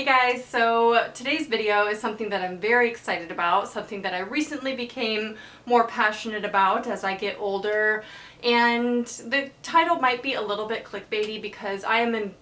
guys, so today's video is something that I'm very excited about, something that I recently became more passionate about as I get older, and the title might be a little bit clickbaity because I am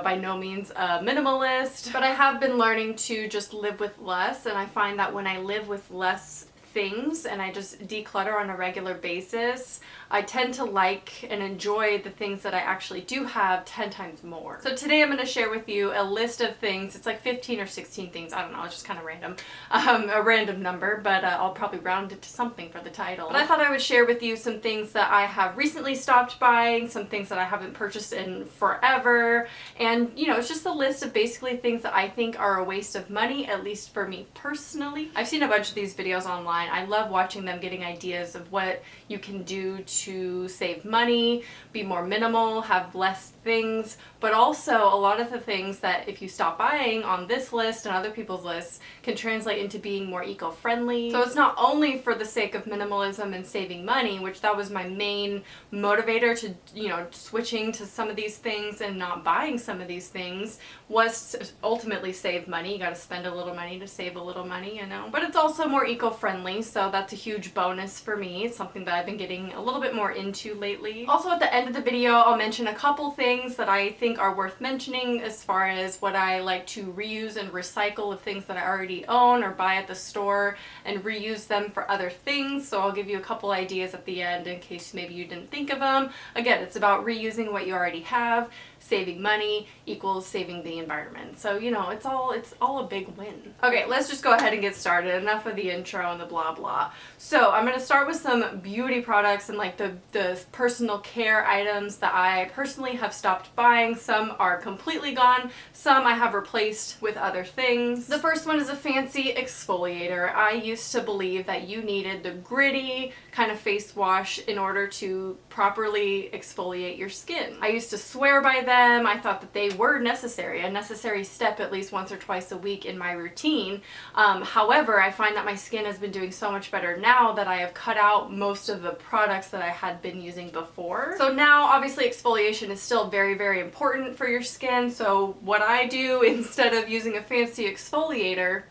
by no means a minimalist, but I have been learning to just live with less, and I find that when I live with less things and I just declutter on a regular basis, I tend to like and enjoy the things that I actually do have 10 times more. So today I'm going to share with you a list of things. It's like 15 or 16 things. I don't know. It's just kind of random. A random number, but I'll probably round it to something for the title. But I thought I would share with you some things that I have recently stopped buying, some things that I haven't purchased in forever, and it's just a list of basically things that I think are a waste of money, at least for me personally. I've seen a bunch of these videos online. I love watching them, getting ideas of what you can do to save money, be more minimal, have less things, but also a lot of the things that if you stop buying on this list and other people's lists can translate into being more eco-friendly. So it's not only for the sake of minimalism and saving money, which that was my main motivator to, switching to some of these things and not buying some of these things, was to ultimately save money. You got to spend a little money to save a little money, but it's also more eco-friendly, so that's a huge bonus for me. It's something that I've been getting a little bit more into lately. Also, at the end of the video, I'll mention a couple things that I think are worth mentioning as far as what I like to reuse and recycle of things that I already own or buy at the store and reuse them for other things. So I'll give you a couple ideas at the end in case maybe you didn't think of them. Again, it's about reusing what you already have. Saving money equals saving the environment. So, it's all a big win. Okay, let's just go ahead and get started. Enough of the intro and the blah blah. So I'm going to start with some beauty products and like the personal care items that I personally have stopped buying. Some are completely gone. Some I have replaced with other things. The first one is a fancy exfoliator. I used to believe that you needed the gritty kind of face wash in order to properly exfoliate your skin. I used to swear by them. I thought that they were necessary, a necessary step at least once or twice a week in my routine. However, I find that my skin has been doing so much better now that I have cut out most of the products that I had been using before. So now, obviously, exfoliation is still very, very important for your skin. So what I do instead of using a fancy exfoliator,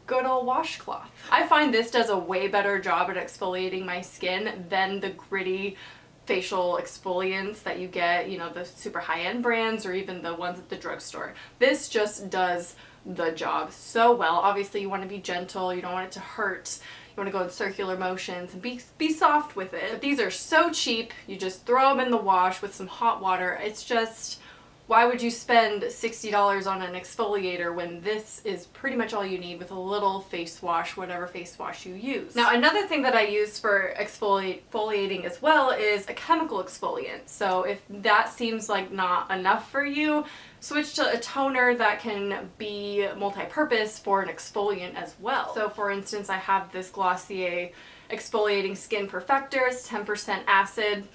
good old washcloth. I find this does a way better job at exfoliating my skin than the gritty facial exfoliants that you get, the super high-end brands or even the ones at the drugstore. This just does the job so well. Obviously, you want to be gentle. You don't want it to hurt. You want to go in circular motions and be soft with it. But these are so cheap. You just throw them in the wash with some hot water. It's just, why would you spend $60 on an exfoliator when this is pretty much all you need with a little face wash, whatever face wash you use? Now, another thing that I use for exfoliating as well is a chemical exfoliant. So if that seems like not enough for you, switch to a toner that can be multi-purpose for an exfoliant as well. So for instance, I have this Glossier Exfoliating Skin Perfectors, 10% acid,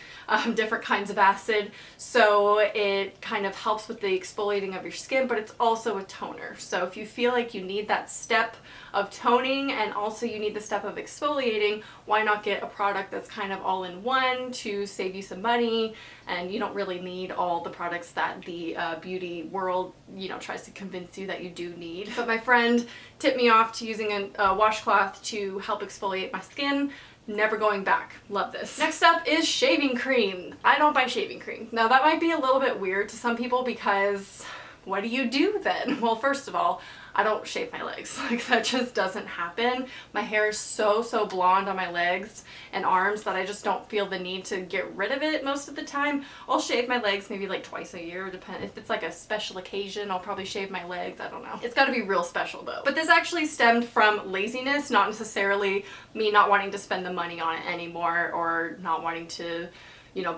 different kinds of acid, so it kind of helps with the exfoliating of your skin, but it's also a toner. So if you feel like you need that step of toning and also you need the step of exfoliating, why not get a product that's kind of all in one to save you some money, and you don't really need all the products that the beauty world, tries to convince you that you do need. But my friend tipped me off to using a washcloth to help exfoliate my skin. Never going back. Love this. Next up is shaving cream. I don't buy shaving cream. Now that might be a little bit weird to some people because what do you do then? Well, first of all, I don't shave my legs. Like, that just doesn't happen. My hair is so blonde on my legs and arms that I just don't feel the need to get rid of it most of the time. I'll shave my legs maybe like twice a year, if it's like a special occasion, I'll probably shave my legs. I don't know. It's gotta be real special though. But this actually stemmed from laziness, not necessarily me not wanting to spend the money on it anymore or not wanting to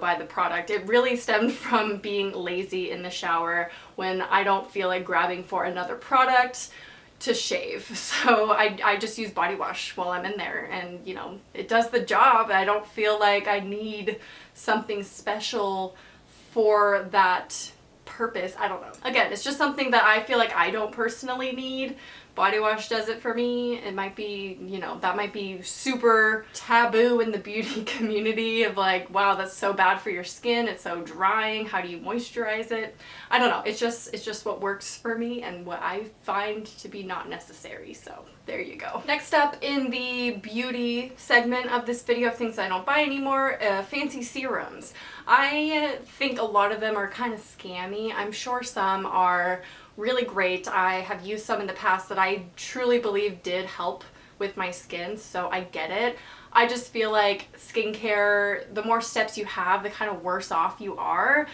buy the product. It really stemmed from being lazy in the shower when I don't feel like grabbing for another product to shave. So I just use body wash while I'm in there, and it does the job. I don't feel like I need something special for that purpose. I don't know. Again, it's just something that I feel like I don't personally need, body wash does it for me. It might be, you know, that might be super taboo in the beauty community of like, wow, that's so bad for your skin. It's so drying. How do you moisturize it? I don't know. It's just what works for me and what I find to be not necessary. So there you go. Next up in the beauty segment of this video of things I don't buy anymore, fancy serums. I think a lot of them are kind of scammy. I'm sure some are really great. I have used some in the past that I truly believe did help with my skin, so I get it. I just feel like skincare, the more steps you have, the kind of worse off you are.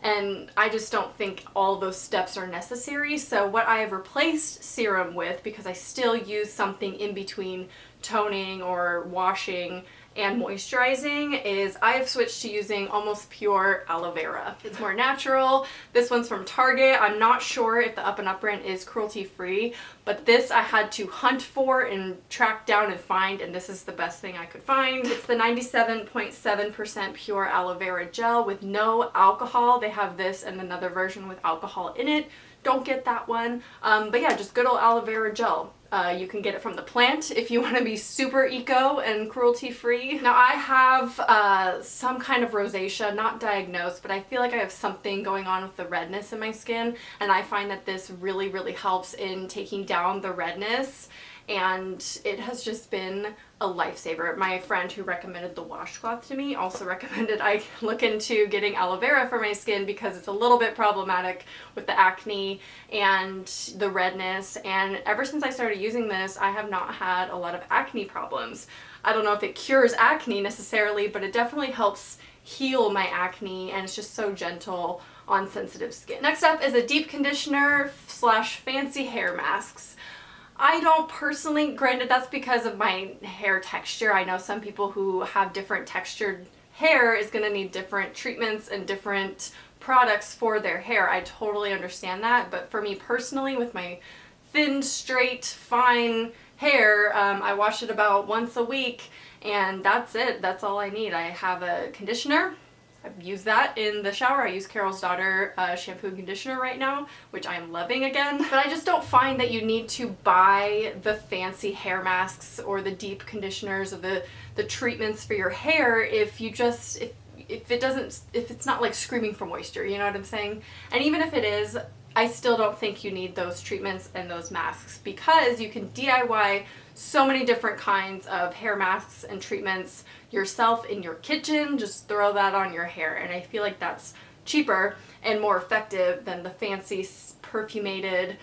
And I just don't think all those steps are necessary. So what I have replaced serum with, because I still use something in between toning or washing and moisturizing, is I have switched to using almost pure aloe vera. It's more natural. This one's from Target. I'm not sure if the Up and Up brand is cruelty free, but this I had to hunt for and track down and find, and this is the best thing I could find. It's the 97.7% pure aloe vera gel with no alcohol. They have this and another version with alcohol in it. Don't get that one. But yeah, just good old aloe vera gel. You can get it from the plant if you want to be super eco and cruelty free. Now I have some kind of rosacea, not diagnosed, but I feel like I have something going on with the redness in my skin, and I find that this really, really helps in taking down the redness, and it has just been a lifesaver. My friend who recommended the washcloth to me also recommended I look into getting aloe vera for my skin because it's a little bit problematic with the acne and the redness, and ever since I started using this I have not had a lot of acne problems. I don't know if it cures acne necessarily, but it definitely helps heal my acne, and it's just so gentle on sensitive skin. Next up is a deep conditioner slash fancy hair masks. I don't personally, granted that's because of my hair texture. I know some people who have different textured hair is going to need different treatments and different products for their hair. I totally understand that, but for me personally, with my thin, straight, fine hair, I wash it about once a week, and that's it. That's all I need. I have a conditioner. I use that in the shower. I use Carol's Daughter shampoo and conditioner right now, which I'm loving again. But I just don't find that you need to buy the fancy hair masks or the deep conditioners or the treatments for your hair if you just, if it's not like screaming for moisture, you know what I'm saying? And even if it is, I still don't think you need those treatments and those masks, because you can DIY so many different kinds of hair masks and treatments yourself in your kitchen. Just throw that on your hair, and I feel like that's cheaper and more effective than the fancy perfumated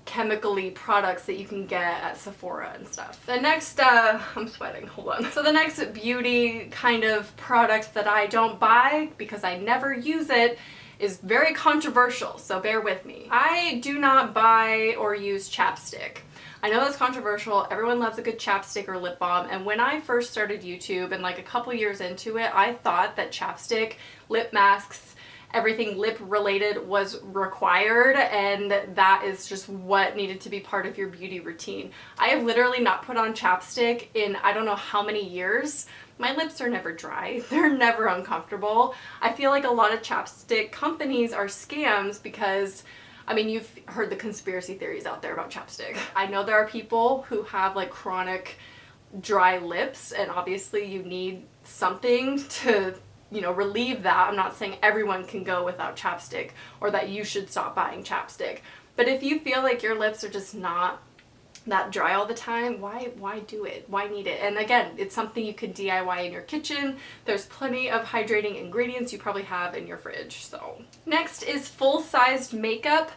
chemically products that you can get at Sephora and stuff. The next, I'm sweating, hold on. So the next beauty kind of product that I don't buy because I never use it is very controversial, so bear with me. I do not buy or use chapstick. I know that's controversial. Everyone loves a good chapstick or lip balm, and when I first started YouTube and like a couple years into it, I thought that chapstick, lip masks, everything lip related was required, and that is just what needed to be part of your beauty routine. I have literally not put on chapstick in I don't know how many years. My lips are never dry. They're never uncomfortable. I feel like a lot of chapstick companies are scams because, I mean, you've heard the conspiracy theories out there about chapstick. I know there are people who have like chronic dry lips, and obviously you need something to, you know, relieve that. I'm not saying everyone can go without chapstick or that you should stop buying chapstick. But if you feel like your lips are just not that dry all the time, why do it? Why need it? And again, it's something you can DIY in your kitchen. There's plenty of hydrating ingredients you probably have in your fridge. So next is full-sized makeup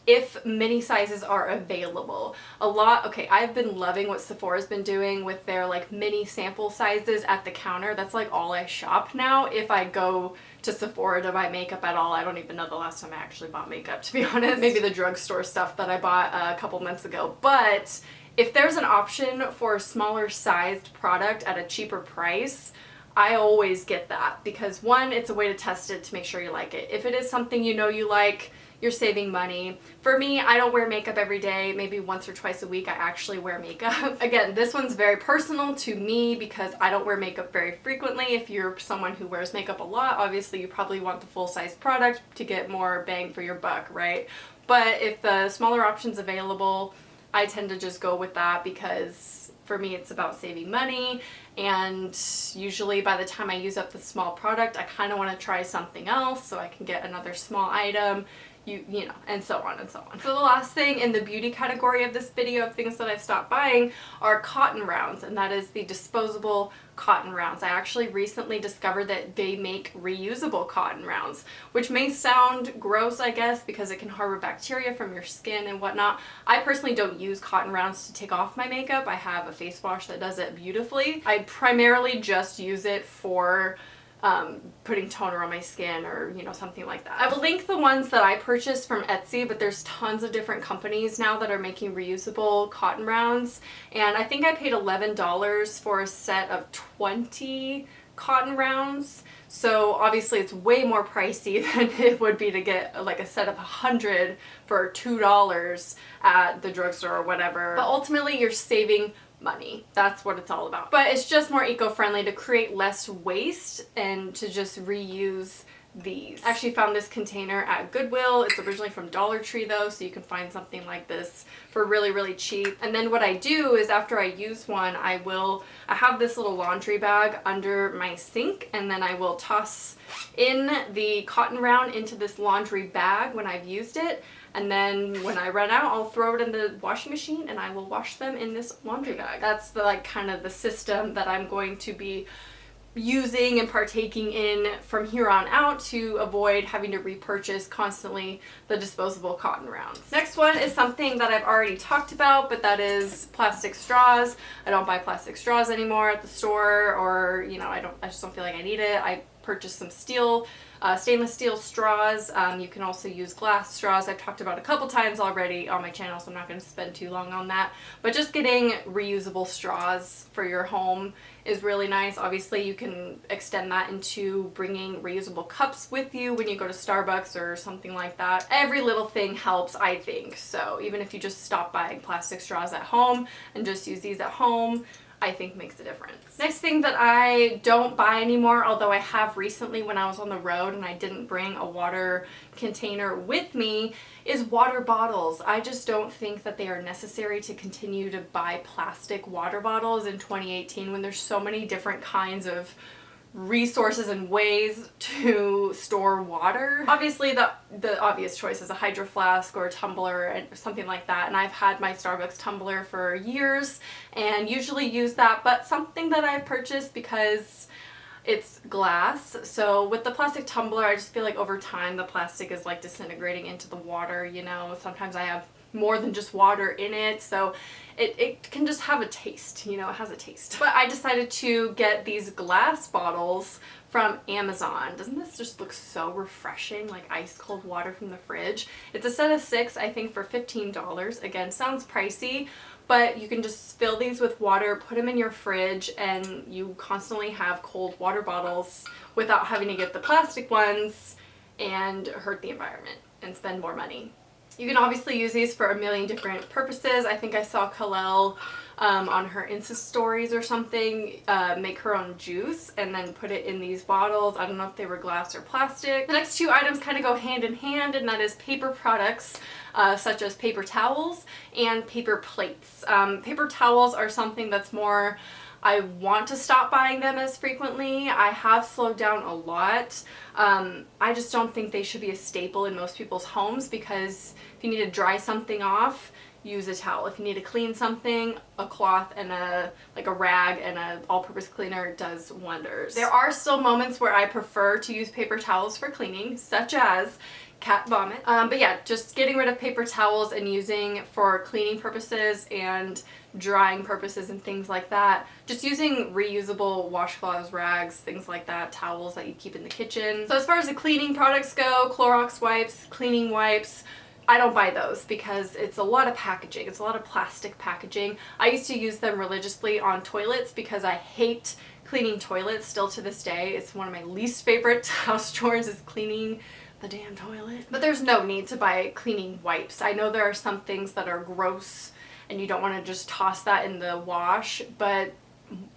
if mini sizes are available. Okay, I've been loving what Sephora's been doing with their like mini sample sizes at the counter. That's like all I shop now if I go to Sephora to buy makeup at all. I don't even know the last time I actually bought makeup, to be honest. Maybe the drugstore stuff that I bought a couple months ago. But if there's an option for a smaller sized product at a cheaper price, I always get that, because one, it's a way to test it to make sure you like it. If it is something you know you like, you're saving money. For me, I don't wear makeup every day. Maybe once or twice a week I actually wear makeup. Again, this one's very personal to me because I don't wear makeup very frequently. If you're someone who wears makeup a lot, obviously you probably want the full-size product to get more bang for your buck, right? But if the smaller option's available, I tend to just go with that because for me it's about saving money, and usually by the time I use up the small product I kind of want to try something else so I can get another small item, you know, and so on and so on. So the last thing in the beauty category of this video of things that I've stopped buying are cotton rounds, and that is the disposable cotton rounds. I actually recently discovered that they make reusable cotton rounds, which may sound gross, I guess, because it can harbor bacteria from your skin and whatnot. I personally don't use cotton rounds to take off my makeup. I have a face wash that does it beautifully. I primarily just use it for putting toner on my skin or, you know, something like that. I will link the ones that I purchased from Etsy, but there's tons of different companies now that are making reusable cotton rounds, and I think I paid $11 for a set of 20 cotton rounds. So obviously it's way more pricey than it would be to get like a set of 100 for $2 at the drugstore or whatever. But ultimately you're saving money. That's what it's all about. But it's just more eco-friendly to create less waste and to just reuse these. I actually found this container at Goodwill. It's originally from Dollar Tree though, so you can find something like this for really, really cheap. And then what I do is after I use one, I have this little laundry bag under my sink, and then I will toss in the cotton round into this laundry bag when I've used it. And then when I run out, I'll throw it in the washing machine and I will wash them in this laundry bag. That's the kind of the system that I'm going to be using and partaking in from here on out to avoid having to repurchase constantly the disposable cotton rounds. Next one is something that I've already talked about, but that is plastic straws. I don't buy plastic straws anymore at the store, or, you know, I just don't feel like I need it. I purchased some stainless steel straws. You can also use glass straws. I've talked about a couple times already on my channel, so I'm not going to spend too long on that. But just getting reusable straws for your home is really nice. Obviously, you can extend that into bringing reusable cups with you when you go to Starbucks or something like that. Every little thing helps, I think. So even if you just stop buying plastic straws at home and just use these at home, I think makes a difference. Next thing that I don't buy anymore, although I have recently when I was on the road and I didn't bring a water container with me, is water bottles. I just don't think that they are necessary to continue to buy plastic water bottles in 2018 when there's so many different kinds of resources and ways to store water. Obviously the obvious choice is a Hydro Flask or a tumbler and something like that, and I've had my Starbucks tumbler for years and usually use that, but something that I've purchased because it's glass. So with the plastic tumbler, I just feel like over time the plastic is like disintegrating into the water, you know. Sometimes I have more than just water in it, so it can just have a taste, you know, it has a taste. But I decided to get these glass bottles from Amazon. Doesn't this just look so refreshing, like ice cold water from the fridge? It's a set of 6, I think, for $15. Again, sounds pricey, but you can just fill these with water, put them in your fridge, and you constantly have cold water bottles without having to get the plastic ones and hurt the environment and spend more money. You can obviously use these for a million different purposes. I think I saw Kalel on her Insta stories or something make her own juice and then put it in these bottles. I don't know if they were glass or plastic. The next two items kind of go hand in hand, and that is paper products such as paper towels and paper plates. Paper towels are something that's more, I want to stop buying them as frequently. I have slowed down a lot. I just don't think they should be a staple in most people's homes, because if you need to dry something off, use a towel. If you need to clean something, a cloth and a rag and an all-purpose cleaner does wonders. There are still moments where I prefer to use paper towels for cleaning, such as cat vomit. But yeah, just getting rid of paper towels and using for cleaning purposes and drying purposes and things like that. Just using reusable washcloths, rags, things like that, towels that you keep in the kitchen. So as far as the cleaning products go, Clorox wipes, cleaning wipes, I don't buy those because it's a lot of packaging. It's a lot of plastic packaging. I used to use them religiously on toilets because I hate cleaning toilets still to this day. It's one of my least favorite house chores is cleaning the damn toilet. But there's no need to buy cleaning wipes. I know there are some things that are gross and you don't want to just toss that in the wash, but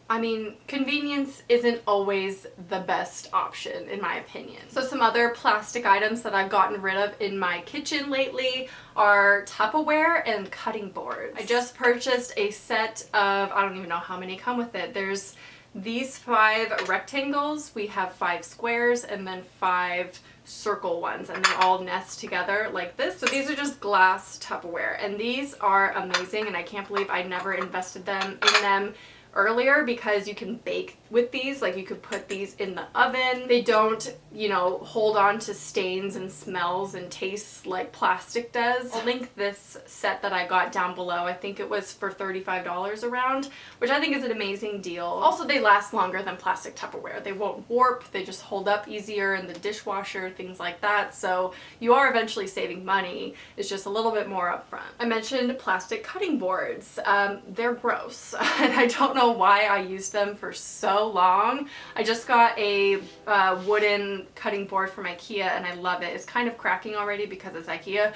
I mean, convenience isn't always the best option in my opinion. So some other plastic items that I've gotten rid of in my kitchen lately are Tupperware and cutting boards. I just purchased a set of, I don't even know how many come with it. There's these 5 rectangles, we have 5 squares, and then 5 circle ones, and they all nest together like this. So these are just glass Tupperware, and these are amazing, and I can't believe I never invested in them earlier, because you can bake with these. Like, you could put these in the oven. They don't, you know, hold on to stains and smells and tastes like plastic does. I'll link this set that I got down below. I think it was for $35 around, which I think is an amazing deal. Also, they last longer than plastic Tupperware. They won't warp, they just hold up easier in the dishwasher, things like that. So you are eventually saving money. It's just a little bit more upfront. I mentioned plastic cutting boards. They're gross, and I don't know why I used them for so long. I just got a wooden cutting board from IKEA, and I love it. It's kind of cracking already because it's IKEA,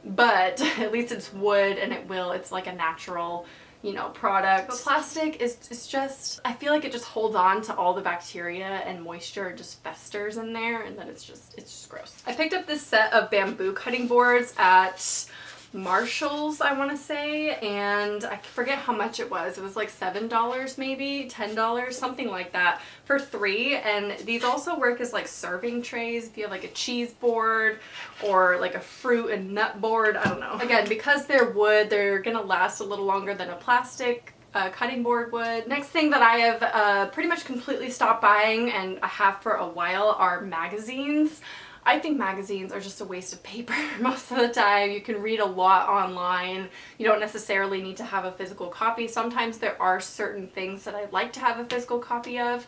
but at least it's wood, and it's like a natural, you know, product. But plastic is just, I feel like it just holds on to all the bacteria and moisture, just festers in there, and then it's just gross. I picked up this set of bamboo cutting boards at Marshall's, I want to say, and I forget how much it was. It was like $7 maybe, $10, something like that, for 3. And these also work as like serving trays if you have like a cheese board or like a fruit and nut board. I don't know. Again, because they're wood, they're gonna last a little longer than a plastic cutting board would. Next thing that I have pretty much completely stopped buying, and I have for a while, are magazines. I think magazines are just a waste of paper most of the time. You can read a lot online. You don't necessarily need to have a physical copy. Sometimes there are certain things that I'd like to have a physical copy of,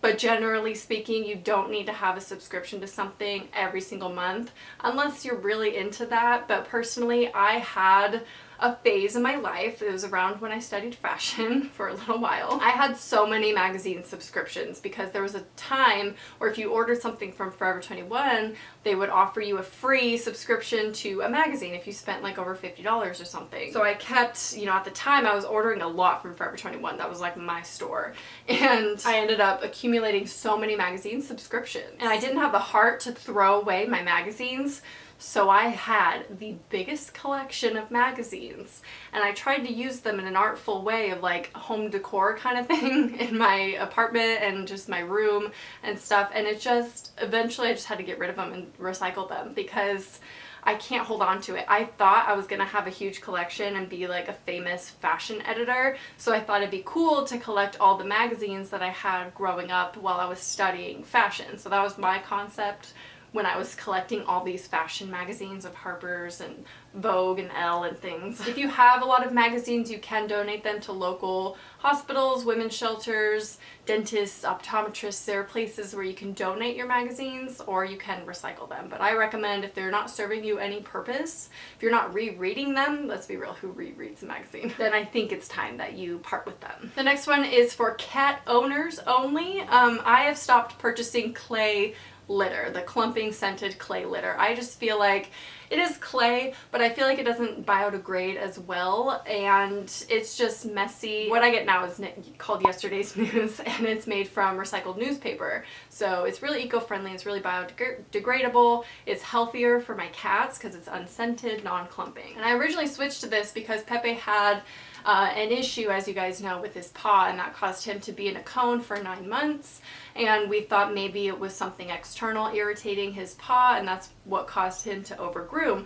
but generally speaking, you don't need to have a subscription to something every single month unless you're really into that. But personally, I had a phase in my life, it was around when I studied fashion for a little while. I had so many magazine subscriptions because there was a time where if you ordered something from Forever 21, they would offer you a free subscription to a magazine if you spent like over $50 or something. So I kept, you know, at the time I was ordering a lot from Forever 21. That was like my store. And I ended up accumulating so many magazine subscriptions. And I didn't have the heart to throw away my magazines. So I had the biggest collection of magazines, and I tried to use them in an artful way of like home decor kind of thing in my apartment and just my room and stuff, and it just, eventually I just had to get rid of them and recycle them because I can't hold on to it. I thought I was gonna have a huge collection and be like a famous fashion editor, so I thought it'd be cool to collect all the magazines that I had growing up while I was studying fashion. So that was my concept when I was collecting all these fashion magazines of Harper's and Vogue and Elle and things. If you have a lot of magazines, you can donate them to local hospitals, women's shelters, dentists, optometrists. There are places where you can donate your magazines or you can recycle them. But I recommend, if they're not serving you any purpose, if you're not rereading them, let's be real, who rereads a magazine? Then I think it's time that you part with them. The next one is for cat owners only. I have stopped purchasing clay litter, the clumping scented clay litter. I just feel like it is clay, but I feel like it doesn't biodegrade as well, and it's just messy. What I get now is called Yesterday's News, and it's made from recycled newspaper. So it's really eco-friendly, it's really biodegradable, it's healthier for my cats because it's unscented, non-clumping. And I originally switched to this because Pepe had an issue, as you guys know, with his paw, and that caused him to be in a cone for 9 months, and we thought maybe it was something external irritating his paw, and that's what caused him to overgroom.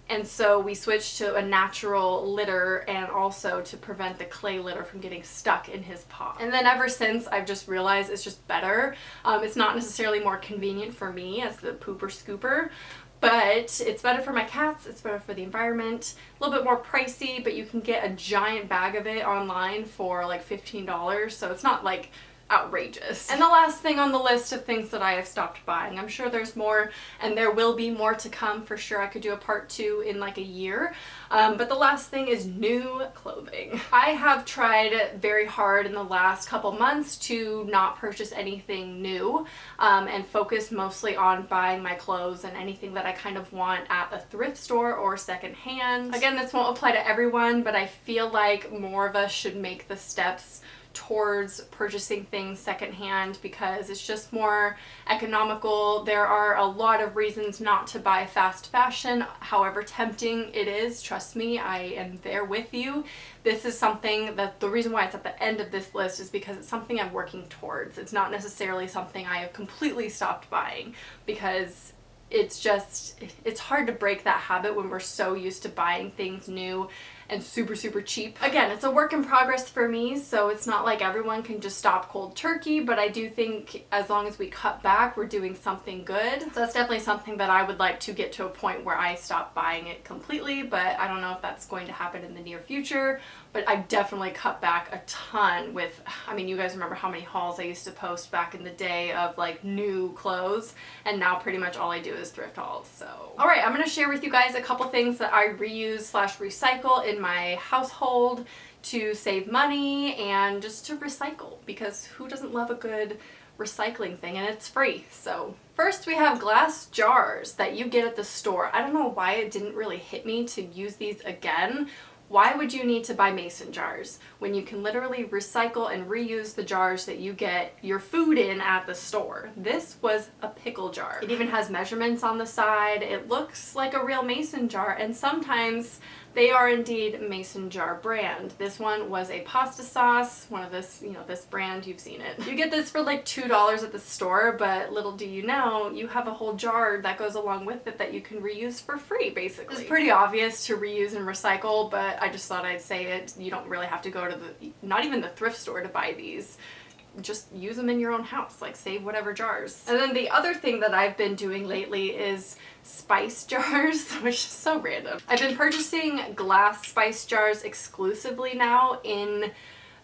And so we switched to a natural litter, and also to prevent the clay litter from getting stuck in his paw. And then ever since, I've just realized it's just better. It's not necessarily more convenient for me as the pooper scooper, but it's better for my cats, it's better for the environment, a little bit more pricey, but you can get a giant bag of it online for like $15, so it's not like outrageous. And the last thing on the list of things that I have stopped buying, I'm sure there's more, and there will be more to come for sure. I could do a part 2 in like a year. But the last thing is new clothing. I have tried very hard in the last couple months to not purchase anything new and focus mostly on buying my clothes and anything that I kind of want at a thrift store or secondhand. Again, this won't apply to everyone, but I feel like more of us should make the steps towards purchasing things secondhand because it's just more economical. There are a lot of reasons not to buy fast fashion, however tempting it is. Trust me, I am there with you. This is something that the reason why it's at the end of this list is because it's something I'm working towards. It's not necessarily something I have completely stopped buying, because it's hard to break that habit when we're so used to buying things new and super cheap. Again, it's a work in progress for me, so it's not like everyone can just stop cold turkey, but I do think as long as we cut back, we're doing something good. So that's definitely something that I would like to get to a point where I stop buying it completely, but I don't know if that's going to happen in the near future. But I've definitely cut back a ton with, I mean, you guys remember how many hauls I used to post back in the day of like new clothes, and now pretty much all I do is thrift hauls. So, alright, I'm going to share with you guys a couple things that I reuse / recycle in my household to save money and just to recycle, because who doesn't love a good recycling thing, and it's free. So first we have glass jars that you get at the store. I don't know why it didn't really hit me to use these again. Why would you need to buy mason jars when you can literally recycle and reuse the jars that you get your food in at the store? This was a pickle jar. It even has measurements on the side. It looks like a real mason jar, and sometimes they are indeed mason jar brand. This one was a pasta sauce, one of this, you know, this brand, you've seen it. You get this for like $2 at the store, but little do you know, you have a whole jar that goes along with it that you can reuse for free, basically. It's pretty obvious to reuse and recycle, but I just thought I'd say it. You don't really have to go to not even the thrift store to buy these. Just use them in your own house, like save whatever jars. And then the other thing that I've been doing lately is spice jars, which is so random. I've been purchasing glass spice jars exclusively now in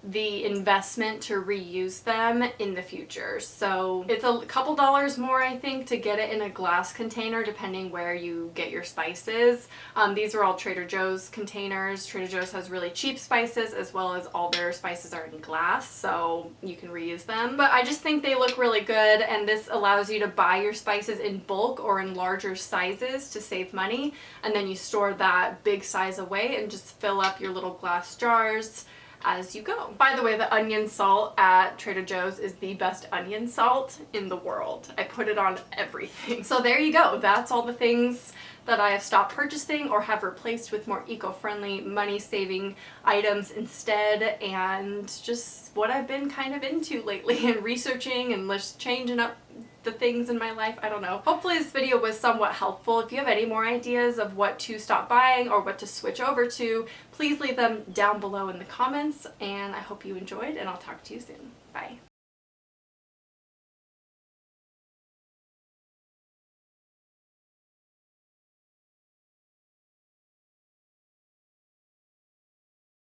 the investment to reuse them in the future. So it's a couple dollars more, I think, to get it in a glass container depending where you get your spices. These are all Trader Joe's containers. Trader Joe's has really cheap spices, as well as all their spices are in glass, so you can reuse them. But I just think they look really good, and this allows you to buy your spices in bulk or in larger sizes to save money, and then you store that big size away and just fill up your little glass jars as you go. By the way, the onion salt at Trader Joe's is the best onion salt in the world. I put it on everything. So there you go. That's all the things that I have stopped purchasing or have replaced with more eco-friendly, money-saving items instead, and just what I've been kind of into lately and researching and just changing up the things in my life. I don't know. Hopefully this video was somewhat helpful. If you have any more ideas of what to stop buying or what to switch over to, please leave them down below in the comments, and I hope you enjoyed, and I'll talk to you soon. Bye.